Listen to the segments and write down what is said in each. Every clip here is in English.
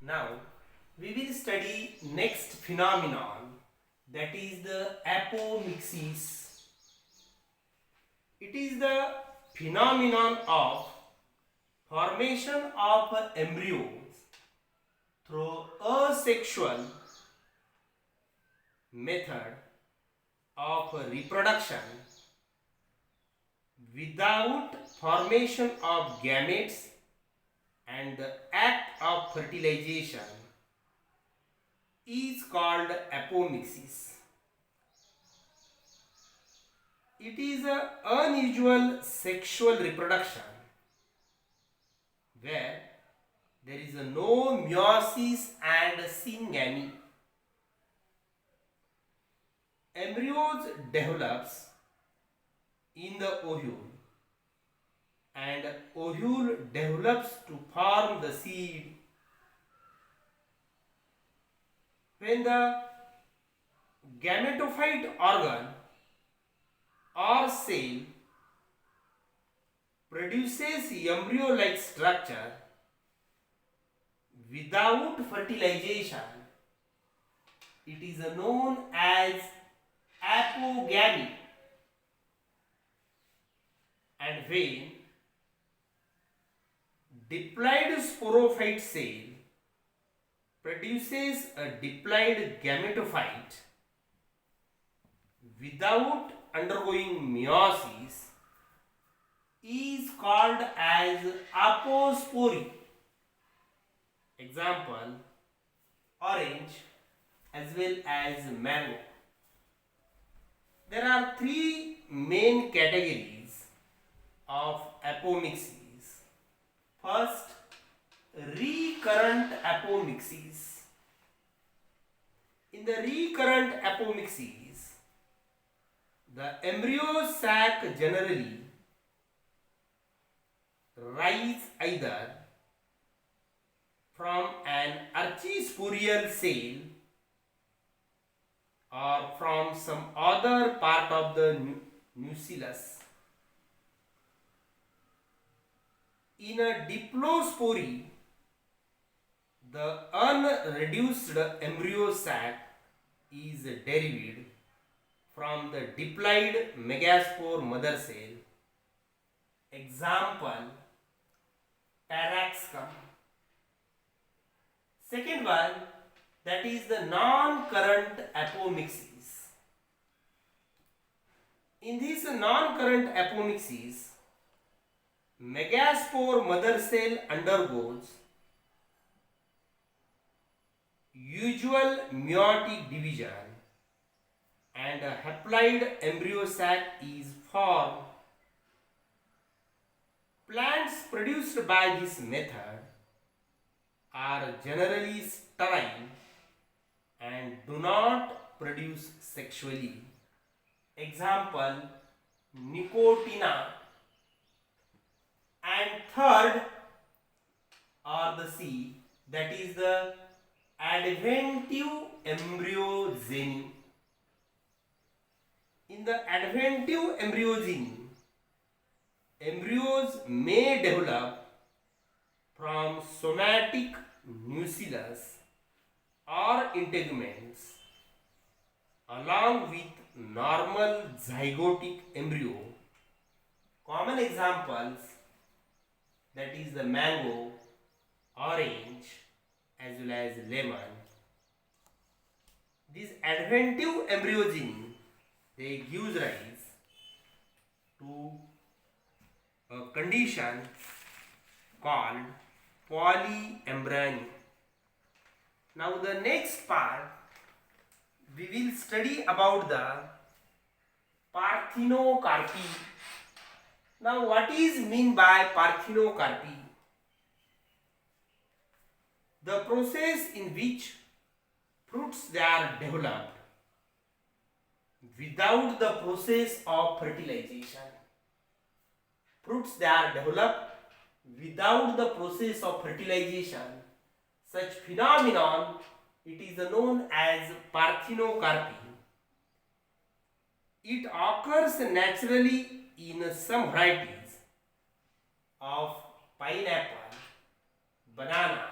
Now we will study next phenomenon, that is the apomixis. It is the phenomenon of formation of embryos through asexual method of reproduction without formation of gametes and the act of fertilization is called apomixis. It is an unusual sexual reproduction where there is no meiosis and syngamy. Embryos develops in the ovule and ovule develops to form the seed. When the gametophyte organ or cell produces embryo-like structure without fertilization, it is known as apogamy. And when diploid sporophyte cell produces a diploid gametophyte without undergoing meiosis is called as apospory. Example, orange as well as mango. There are three main categories of apomixis. First, recurrent apomixis. In the recurrent apomixis, the embryo sac generally rise either from an archisporial cell or from some other part of the nucleus. In a diplospory, the unreduced embryo sac is derived from the diploid megaspore mother cell. Example, Taraxacum. Second one, that is the non-current apomixis. In this non-current apomixis, megaspore mother cell undergoes usual meiotic division and a haploid embryo sac is formed. Plants produced by this method are generally sterile and do not produce sexually. Example, Nicotina. And third or the C, that is the adventive embryogeny. In the adventive embryogeny, embryos may develop from somatic nucleus or integuments along with normal zygotic embryo. Common examples, that is the mango, orange as well as lemon. This adventive embryogeny, they gives rise to a condition called polyembryony. Now the next part we will study about the parthenocarpy. Now what is mean by parthenocarpy? The process in which fruits they are developed without the process of fertilization. Fruits they are developed without the process of fertilization. Such phenomenon, it is known as parthenocarpy. It occurs naturally in some varieties of pineapple, banana,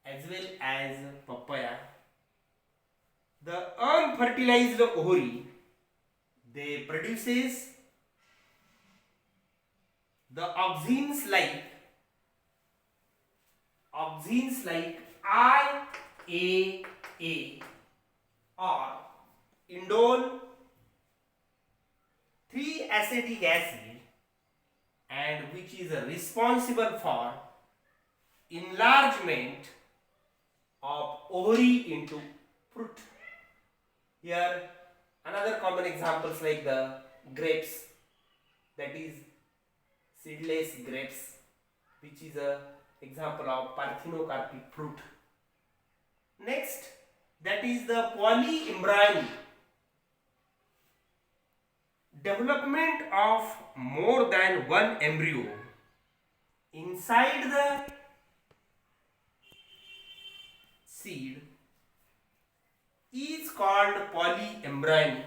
as well as papaya. The unfertilized ovary, they produces the auxins like IAA or indole 3-acetic acid, and which is responsible for enlargement of ovary into fruit. Here another common examples like the grapes, that is seedless grapes, which is a example of parthenocarpic fruit. Next, that is the polyembryony, development of more than one embryo inside the seed is called polyembryony.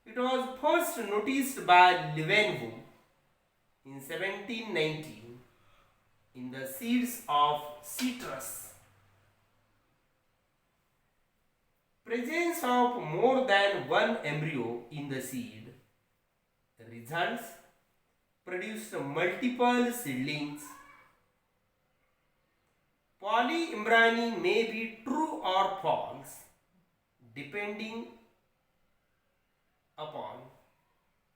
It was first noticed by Leeuwenhoek in 1719 in the seeds of citrus. Presence of more than one embryo in the seed results produced multiple seedlings. Polyembryony may be true or false depending upon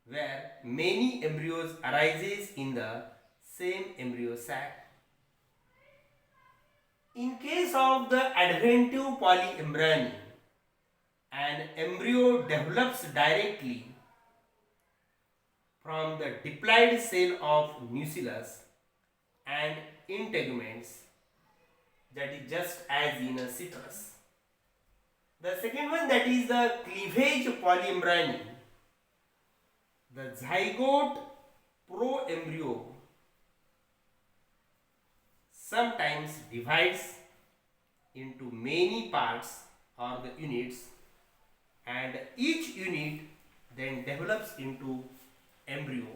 where many embryos arises in the same embryo sac. In case of the adventive polyembryony, an embryo develops directly from the diploid cell of nucellus and integuments, that is just as in a citrus. The second one, that is the cleavage polyembryony. The zygote proembryo sometimes divides into many parts or the units, and each unit then develops into embryo.